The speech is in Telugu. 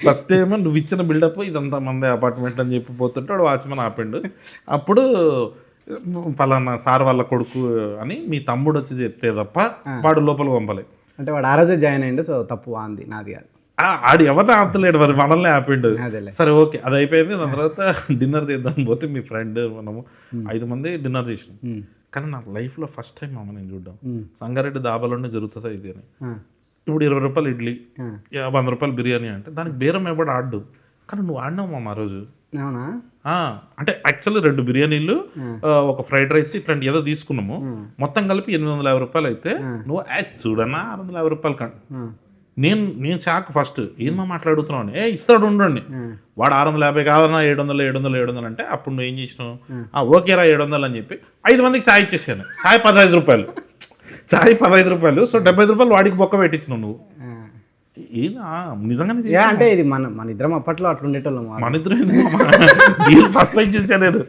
ఫస్ట్ ఏమో నువ్వు ఇచ్చిన బిల్డప్ ఇదంతా మందే అపార్ట్మెంట్ అని చెప్పి పోతుంటే వాడు వాచ్మెన్ ఆపిండు. అప్పుడు పలానా సార్ వాళ్ళ కొడుకు అని మీ తమ్ముడు వచ్చి చెప్తే తప్ప వాడు లోపల పంపలే. అంటే వాడు ఆ రోజే జాయిన్ అయ్యిండు, సో తప్పు అంది, నాది కాదు. ఆడు ఎవరిని ఆపలేడు, మరి మనల్ని ఆపిండు. అదేలే. సరే ఓకే, అది అయిపోయింది. దాని తర్వాత డిన్నర్ చేద్దాం పోతే మీ ఫ్రెండ్ మనము 5 మంది డిన్నర్ చేసినాం. కానీ నా లైఫ్లో ఫస్ట్ టైం అమ్మ నేను చూడ్డాం సంగారెడ్డి దాబాలోనే జరుగుతుందా ఇది అని. ఇప్పుడు 20 రూపాయలు ఇడ్లీ, 100 రూపాయలు బిర్యానీ అంటే దానికి బేరం ఎవడు ఆడు. కానీ నువ్వు ఆడినావు మామ ఆ రోజు. అవునా? అంటే యాక్చువల్లీ 2 బిర్యానీలు, ఒక ఫ్రైడ్ రైస్ ఇట్లాంటి ఏదో తీసుకున్నాము. మొత్తం కలిపి 850 రూపాయలు అయితే నువ్వు చూడన్నా 650 రూపాయలు కంట. నేను షాక్ ఫస్ట్, ఏమో మాట్లాడుతున్నావు అని. ఇస్తాడు ఉండండి, వాడు 650 కాదన్నా 700 అంటే అప్పుడు నువ్వు ఏం చేసినావు, ఓకేరా 700 అని చెప్పి 5 మందికి ఛాయ్ ఇచ్చేసాను. ఛాయ్ 15 రూపాయలు, ఛాయ్ 15 రూపాయలు. సో 75 రూపాయలు వాడికి బొక్క పెట్టించినావు నువ్వు. ఏదా నిజంగానే అంటే ఇది మన ఇద్దరం అప్పట్లో అట్లా ఉండేటోళ్ళం. మన ఇద్దరు ఫస్ట్ టైం చూసాను నేను.